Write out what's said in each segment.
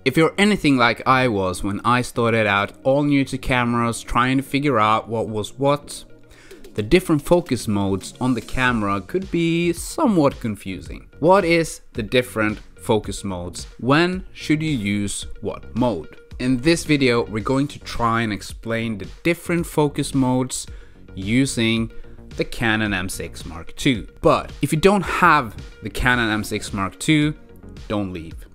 If you're anything like I was when I started out all new to cameras, trying to figure out what was what, the different focus modes on the camera could be somewhat confusing. What is the different focus modes? When should you use what mode? In this video, we're going to try and explain the different focus modes using the Canon M6 Mark II. But if you don't have the Canon M6 Mark II, don't leave.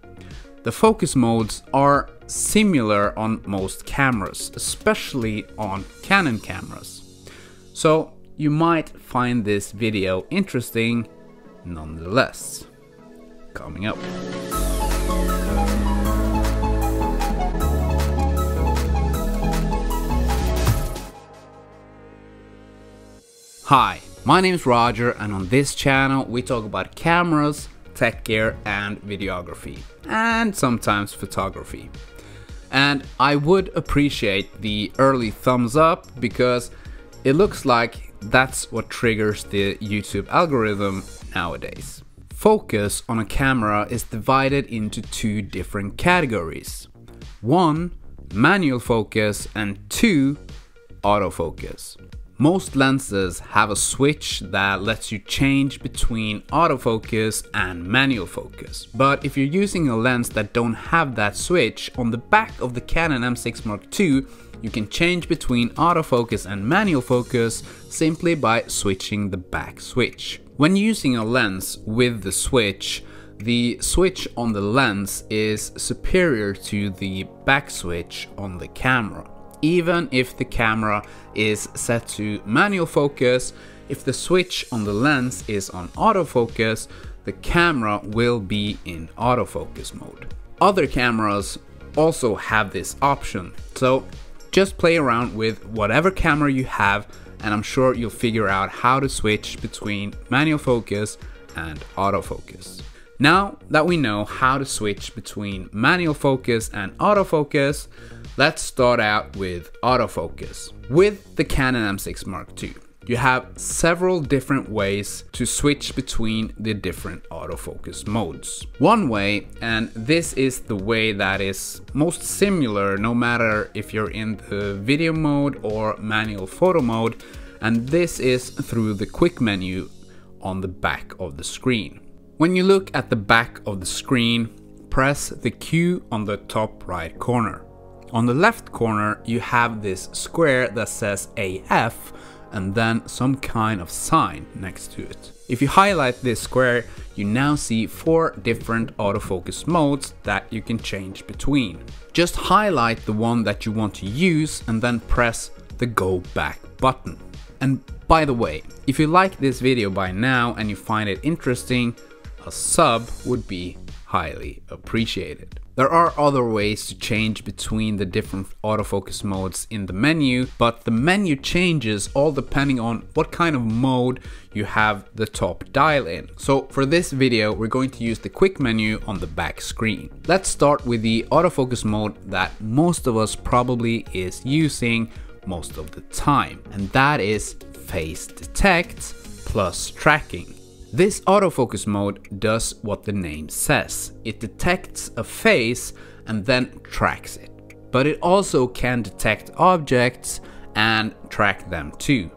The focus modes are similar on most cameras, especially on Canon cameras. So you might find this video interesting nonetheless. Coming up. Hi, my name is Roger, and on this channel we talk about cameras, tech gear and videography, and sometimes photography. And I would appreciate the early thumbs up because it looks like that's what triggers the YouTube algorithm nowadays. Focus on a camera is divided into two different categories. 1. Manual focus, and 2. Autofocus. Most lenses have a switch that lets you change between autofocus and manual focus. But if you're using a lens that don't have that switch, on the back of the Canon M6 Mark II, you can change between autofocus and manual focus simply by switching the back switch. When using a lens with the switch on the lens is superior to the back switch on the camera. Even if the camera is set to manual focus, if the switch on the lens is on autofocus, the camera will be in autofocus mode. Other cameras also have this option, so just play around with whatever camera you have and I'm sure you'll figure out how to switch between manual focus and autofocus. Now that we know how to switch between manual focus and autofocus, let's start out with autofocus. With the Canon M6 Mark II, you have several different ways to switch between the different autofocus modes. One way, and this is the way that is most similar no matter if you're in the video mode or manual photo mode, and this is through the quick menu on the back of the screen. When you look at the back of the screen, press the Q on the top right corner. On the left corner, you have this square that says AF and then some kind of sign next to it. If you highlight this square, you now see 4 different autofocus modes that you can change between. Just highlight the one that you want to use and then press the Go Back button. And by the way, if you like this video by now and you find it interesting, a sub would be highly appreciated. There are other ways to change between the different autofocus modes in the menu, but the menu changes all depending on what kind of mode you have the top dial in. So for this video, we're going to use the quick menu on the back screen. Let's start with the autofocus mode that most of us probably is using most of the time, and that is face detect plus tracking. This autofocus mode does what the name says. It detects a face and then tracks it. But it also can detect objects and track them too.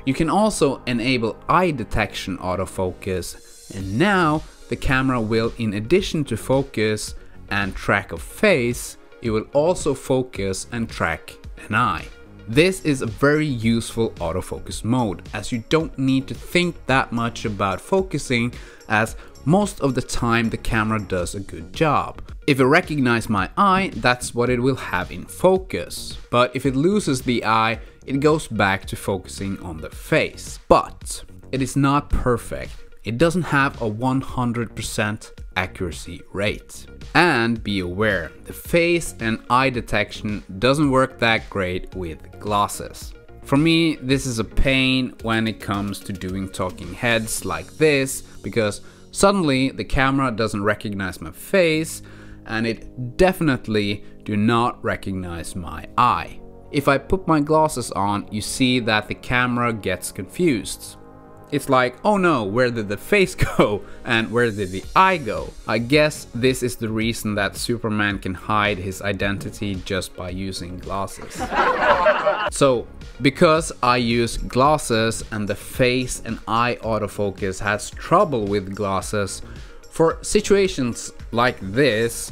You can also enable eye detection autofocus, and now the camera will, in addition to focus and track a face, it will also focus and track an eye. This is a very useful autofocus mode, as you don't need to think that much about focusing, as most of the time the camera does a good job. If it recognizes my eye, that's what it will have in focus. But if it loses the eye, it goes back to focusing on the face. But it is not perfect. It doesn't have a 100% accuracy rate. And be aware, the face and eye detection doesn't work that great with glasses. For me, this is a pain when it comes to doing talking heads like this, because suddenly the camera doesn't recognize my face and it definitely do not recognize my eye. If I put my glasses on, you see that the camera gets confused. It's like, oh no, where did the face go? And where did the eye go? I guess this is the reason that Superman can hide his identity just by using glasses. So, because I use glasses and the face and eye autofocus has trouble with glasses, for situations like this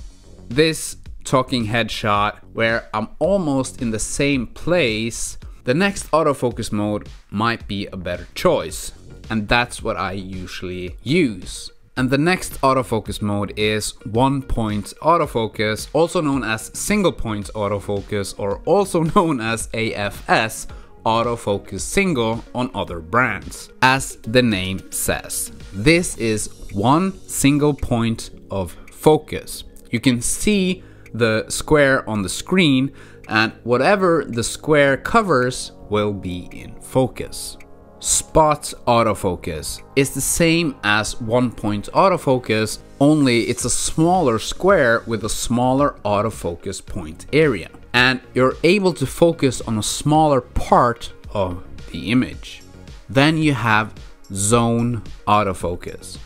talking headshot where I'm almost in the same place, the next autofocus mode might be a better choice. And that's what I usually use. And the next autofocus mode is one-point autofocus, also known as single-point autofocus, or also known as AFS, autofocus single on other brands. As the name says, this is one single point of focus. You can see the square on the screen, and whatever the square covers will be in focus. Spot autofocus is the same as one-point autofocus, only it's a smaller square with a smaller autofocus point area, and you're able to focus on a smaller part of the image. Then you have zone autofocus.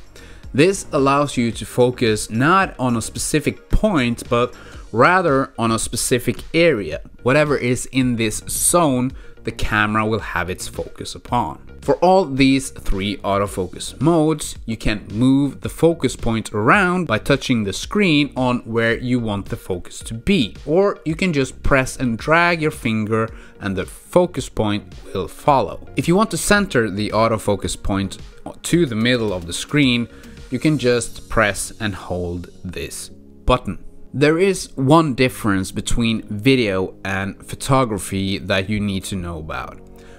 This allows you to focus not on a specific point, but rather on a specific area. Whatever is in this zone, the camera will have its focus upon. For all these three autofocus modes, you can move the focus point around by touching the screen on where you want the focus to be, or you can just press and drag your finger and the focus point will follow. If you want to center the autofocus point to the middle of the screen, you can just press and hold this button. There is one difference between video and photography that you need to know about.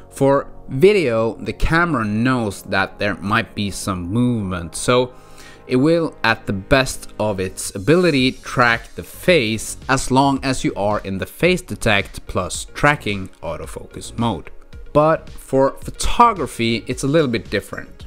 For video, the camera knows that there might be some movement, so it will, at the best of its ability, track the face as long as you are in the face detect plus tracking autofocus mode. But for photography, it's a little bit different.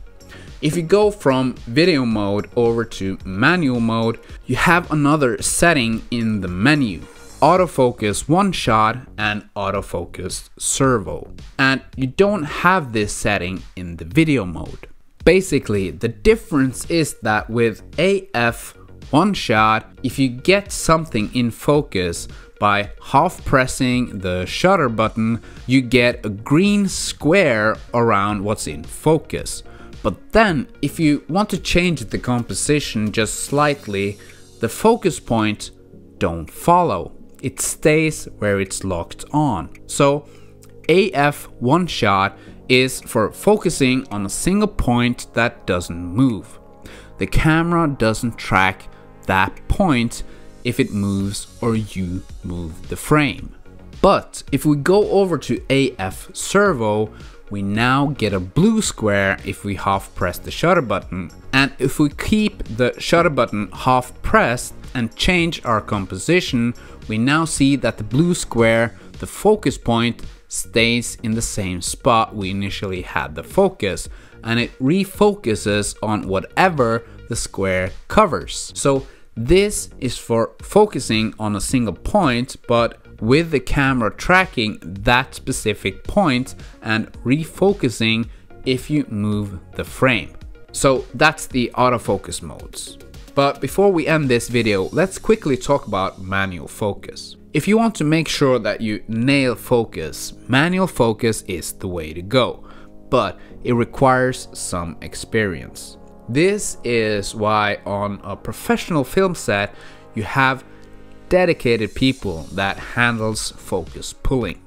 If you go from video mode over to manual mode, you have another setting in the menu: autofocus one shot and autofocus servo. And you don't have this setting in the video mode. Basically, the difference is that with AF one shot, if you get something in focus by half pressing the shutter button, you get a green square around what's in focus. But then, if you want to change the composition just slightly, the focus point don't follow. It stays where it's locked on. So AF one shot is for focusing on a single point that doesn't move. The camera doesn't track that point if it moves or you move the frame. But if we go over to AF servo, we now get a blue square if we half press the shutter button, and if we keep the shutter button half pressed and change our composition, we now see that the blue square, the focus point, stays in the same spot we initially had the focus, and it refocuses on whatever the square covers. So this is for focusing on a single point, but with the camera tracking that specific point and refocusing if you move the frame. So that's the autofocus modes. But before we end this video, let's quickly talk about manual focus. If you want to make sure that you nail focus, manual focus is the way to go, but it requires some experience. This is why on a professional film set you have dedicated people that handles focus pulling.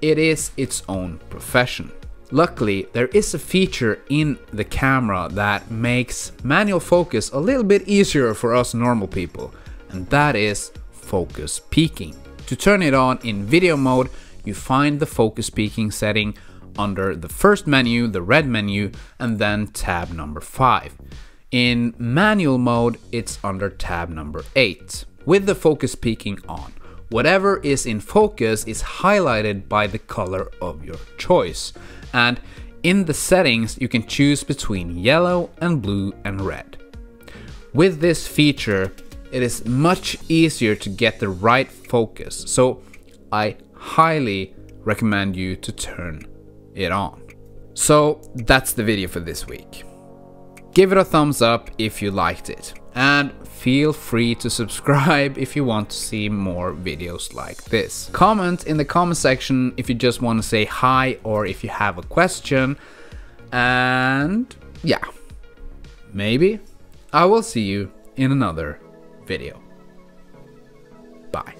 It is its own profession. Luckily, there is a feature in the camera that makes manual focus a little bit easier for us normal people, and that is focus peaking. To turn it on in video mode, you find the focus peaking setting under the first menu, the red menu, and then tab number 5. In manual mode, it's under tab number 8. With the focus peaking on, whatever is in focus is highlighted by the color of your choice. And in the settings, you can choose between yellow and blue and red. With this feature, it is much easier to get the right focus, so I highly recommend you to turn it on. So that's the video for this week. Give it a thumbs up if you liked it, and feel free to subscribe if you want to see more videos like this. Comment in the comment section if you just want to say hi or if you have a question, and yeah, maybe I will see you in another video. Bye.